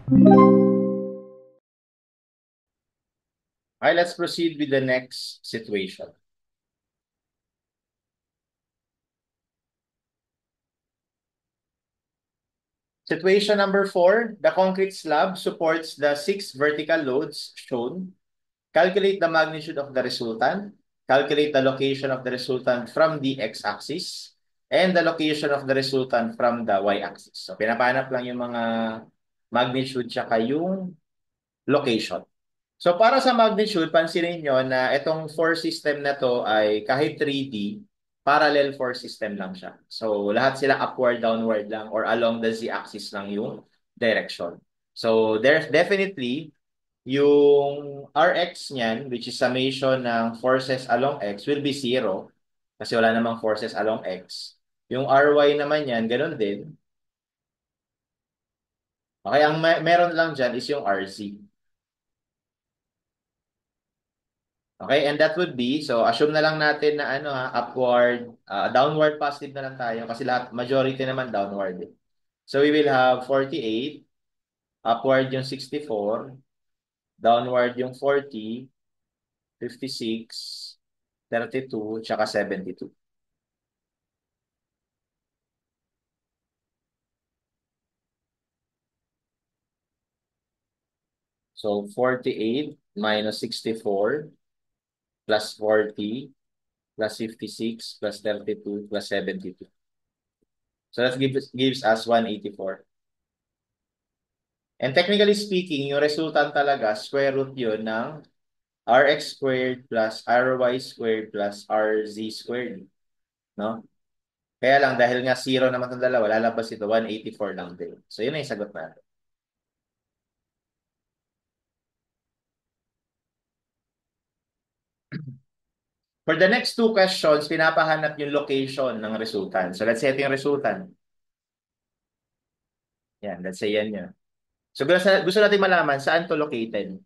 Alright, let's proceed with the next situation. Situation number 4, the concrete slab supports the 6 vertical loads shown. Calculate the magnitude of the resultant. Calculate the location of the resultant from the x-axis and the location of the resultant from the y-axis. So, pinapanap lang yung mga magnitude tsaka yung location. So, para sa magnitude, pansinin nyo na itong force system na to ay kahit 3D, parallel force system lang siya. So, lahat sila upward, downward lang or along the z-axis lang yung direction. So, there's definitely yung Rx niyan, which is summation ng forces along X, will be 0 kasi wala namang forces along X. Yung Ry naman yan, ganun din. Okay, ang meron lang dyan is yung Rz. Okay, and that would be, so assume na lang natin na ano ha, upward, downward positive na lang tayo kasi lahat, majority naman downward. So we will have 48, upward yung 64, downward yung 40, 56, 32, tsaka 72. So 48 minus 64 plus 40 plus 56 plus 32 plus 72. So that gives us 184. And technically speaking, yung resultant talaga, square root yun ng Rx squared plus Ry squared plus Rz squared. No? Kaya lang, dahil nga 0 naman itong dalawa, lalabas ito, 184 lang din. So yun na yung sagot natin. For the next two questions, pinapahanap yung location ng resultant. So let's say ito yung resultant. Yan, let's say yan yun. So gusto natin malaman saan to located.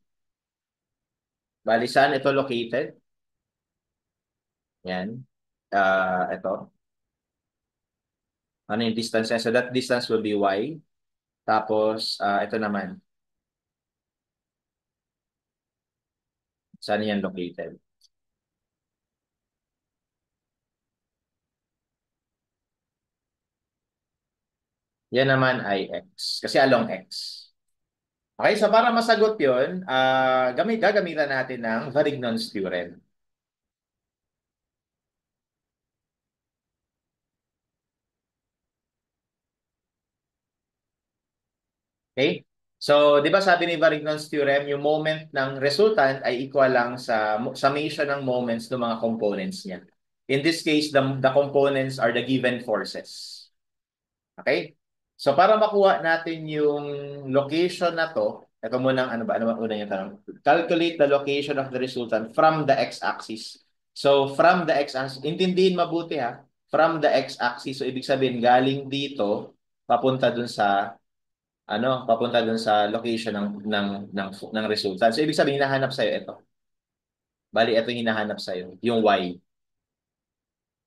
Bali, saan ito located? Yan. Ito. Ano yung distance niya? So that distance will be y. Tapos, ito naman. Saan yan located? Yan naman ay x. Kasi along x. Okay, so para masagot yun, gagamitan natin ng Varignon's theorem. Okay? So, di ba sabi ni Varignon's theorem, yung moment ng resultant ay equal lang sa summation ng moments ng mga components niya. In this case, the components are the given forces. Okay? So, para makuha natin yung location na to, ito muna ano ba? Ano ba una yung tanong? Calculate the location of the resultant from the x-axis. So, from the x-axis, intindihin mabuti ha. From the x-axis, so ibig sabihin, galing dito, papunta dun sa papunta dun sa location ng resultant. So, ibig sabihin, hinahanap sa'yo ito. Bali, ito yung hinahanap sa'yo, yung y.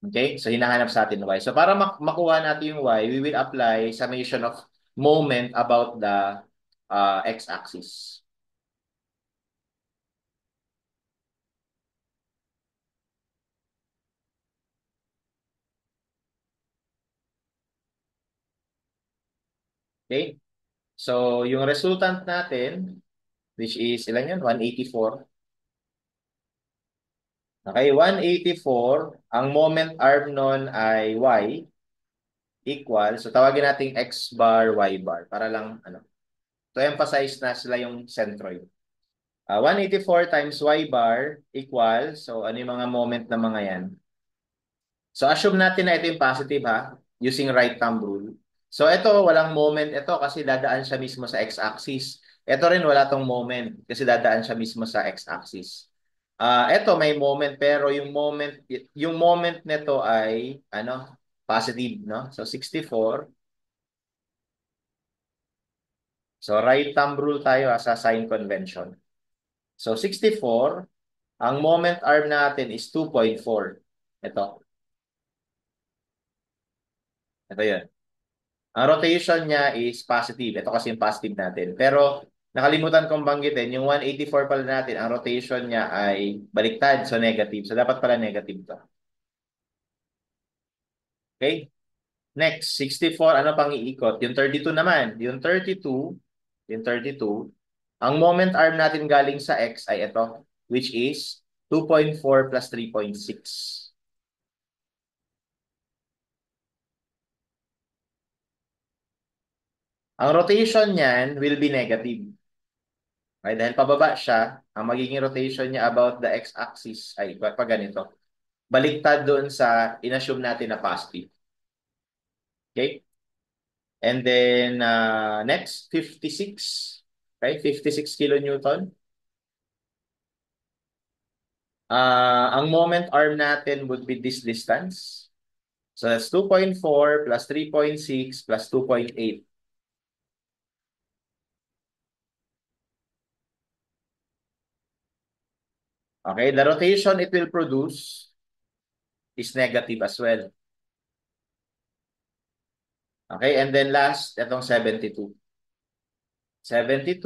Okay? So, hinahanap sa atin y. So, para makuha natin yung y, we will apply summation of moment about the x-axis. Okay? So, yung resultant natin, which is, ilan yun? 184. Okay, 184. Ang moment arm nun ay y equal. So, tawagin natin x bar, y bar. Para lang, to emphasize na sila yung centroid. 184 times y bar equal, so ano yung mga moment na mga yan? So assume natin na ito yung positive ha, using right thumb rule. So ito, walang moment ito kasi dadaan siya mismo sa x-axis. Ito rin wala tong moment kasi dadaan siya mismo sa x-axis. Ito may moment pero yung moment nito ay positive, no? So 64. So right thumb rule tayo sa sign convention. So 64, ang moment arm natin is 2.4. Ito. Ito yun. Ang rotation niya is positive. Ito kasi yung positive natin. Pero nakalimutan kong banggitin, yung 184 pala natin, ang rotation niya ay baliktad, so negative. So dapat pala negative to. Okay? Next, 64, ano pang iikot? Yung 32 naman. Yung 32, ang moment arm natin galing sa X ay ito, which is 2.4 plus 3.6. Ang rotation niyan will be negative. Okay, dahil pababa siya, ang magiging rotation niya about the x-axis ay pag ganito. Baliktad doon sa inassume natin na positive. Okay? And then, next, 56. Okay, 56 kilonewton. Ang moment arm natin would be this distance. So that's 2.4 plus 3.6 plus 2.8. Okay, the rotation it will produce is negative as well. Okay, and then last, itong 72. 72,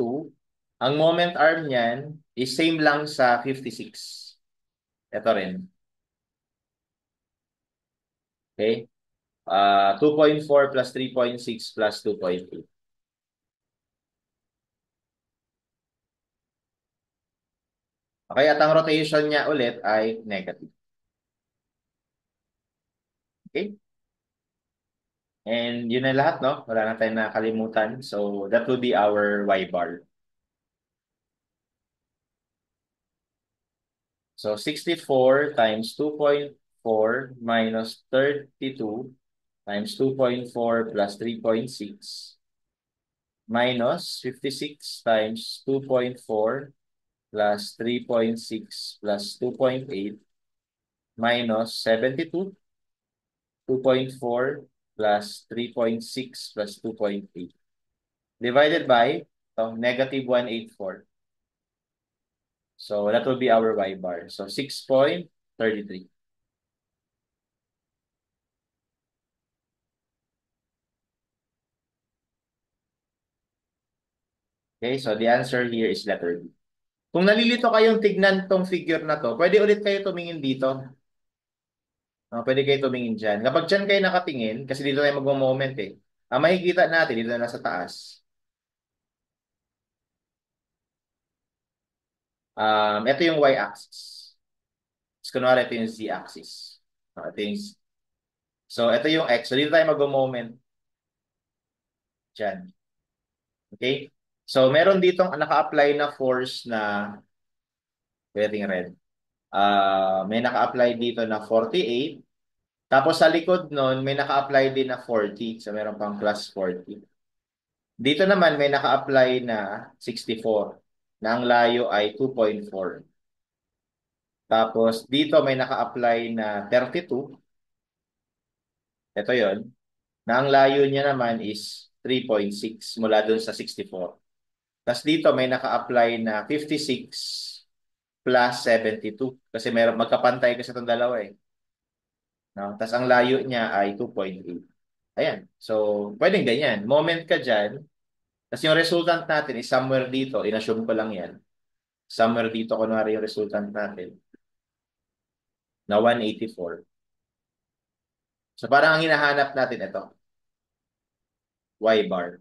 ang moment arm niyan is same lang sa 56. Ito rin. Okay? 2.4 plus 3.6 plus 2.8. Okay, at ang rotation niya ulit ay negative. Okay? And yun na lahat, no? Wala na tayong nakalimutan. So, that will be our Y bar. So, 64 times 2.4 minus 32 times 2.4 plus 3.6 minus 56 times 2.4 plus 3.6 plus 2.8 minus 72, 2.4 plus 3.6 plus 2.8 divided by negative 184. So that will be our Y bar. So 6.33. Okay, so the answer here is letter B. Kung nalilito kayong tignan tong figure na to, pwede ulit kayo tumingin dito. Pwede kayo tumingin dyan. Kapag dyan kayo nakatingin, kasi dito tayo magmo-moment eh. Ang makikita natin, dito na nasa taas. Ito yung y-axis. Kunwari, ito yung z-axis. Ito yung So, ito yung x. So, dito tayo mag-moment dyan. Okay? So, meron ditong naka-apply na force na pwedeng red. May naka-apply dito na 48. Tapos sa likod nun, may naka-apply din na 40. So, meron pang plus 40. Dito naman, may naka-apply na 64 na ang layo ay 2.4. Tapos, dito may naka-apply na 32. Ito yon na ang layo niya naman is 3.6 mula dun sa 64. Tapos dito may naka-apply na 56 plus 72 kasi meron magkapantay kasi itong dalawa eh. No? Tapos ang layo niya ay 2.8. Ayan. So, pwedeng ganyan. Moment ka dyan. Tapos yung resultant natin is somewhere dito. Inassume ko lang yan. Somewhere dito, kunwari yung resultant natin na 184. So, parang ang hinahanap natin ito. Y bar.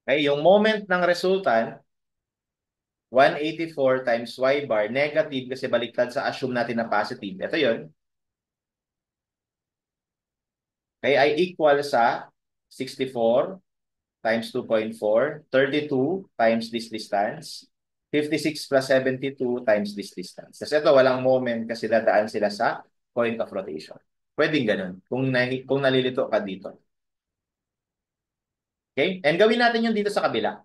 Okay, yung moment ng resultant 184 times y bar, negative kasi baliktad sa assume natin na positive. Ito yun. Okay, ay equal sa 64 times 2.4, 32 times this distance, 56 plus 72 times this distance. Kasi ito, walang moment kasi dadaan sila sa point of rotation. Pwedeng ganun, kung nalilito ka dito. Okay? And gawin natin yung dito sa kabila.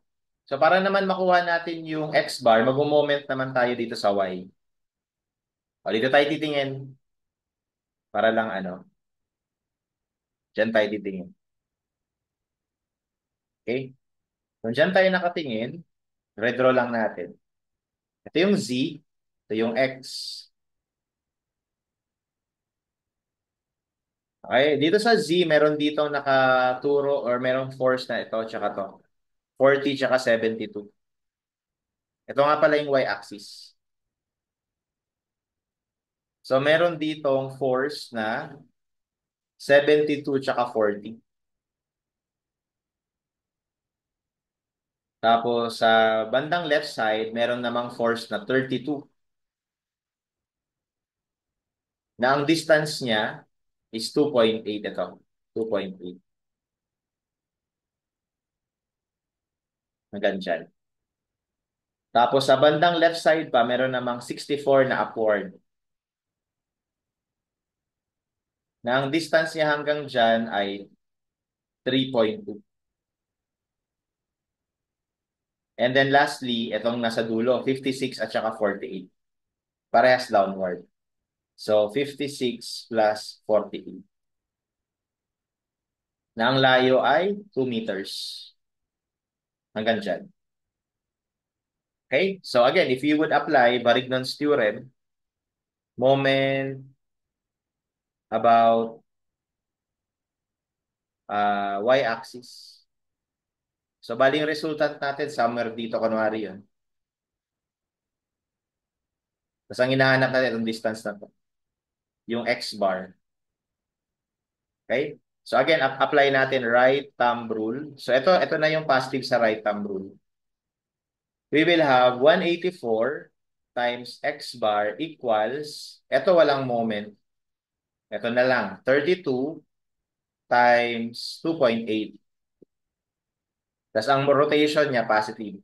So, para naman makuha natin yung x bar, mag-moment naman tayo dito sa y. O, dito tayo titingin. Para lang dyan tayo titingin. Okay? Kung dyan tayo nakatingin, redraw lang natin. Ito yung z, ito yung x. Okay, dito sa Z, meron dito nakaturo or merong force na ito, tsaka to. 40 tsaka 72. Ito nga pala yung y-axis. So, meron ditong force na 72 tsaka 40. Tapos, sa bandang left side, meron namang force na 32. Na ang distance niya is 2.8 ito. 2.8. Hanggang dyan. Tapos, sa bandang left side pa, meron namang 64 na upward. Na ang distance niya hanggang dyan ay 3.2. And then lastly, itong nasa dulo, 56 at saka 48. Parehas downward. So, 56 plus 48. Na ang layo ay 2 meters. Hanggang dyan. Okay? So again, if you would apply Varignon's theorem, moment about y-axis. So, bali yung resultant natin, somewhere dito, kunwari yun. Tapos ang hinahanap natin, itong distance na to. Yung x bar. Okay? So again, apply natin right thumb rule. So ito na yung positive sa right thumb rule. We will have 184 times x bar equals, ito walang moment. Ito na lang, 32 times 2.8. Tapos ang rotation niya positive.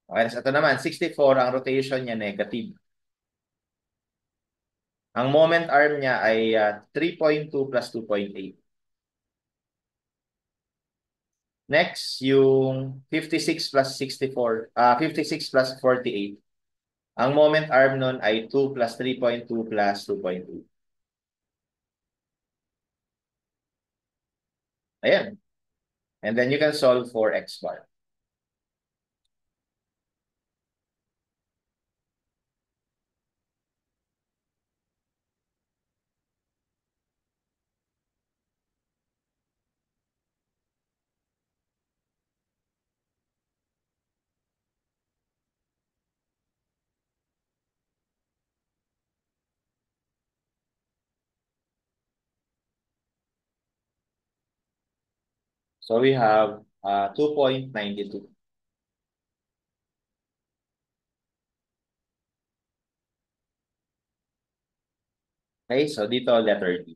Okay, tapos ito naman, 64, ang rotation niya negative. Ang moment arm niya ay 3.2 plus 2.8. Next, yung 56 plus 64, 56 plus 48. Ang moment arm nun ay 2 plus 3.2 plus 2.2. Ayan. And then you can solve for x bar. So we have 2.92. Okay, so dito letter D.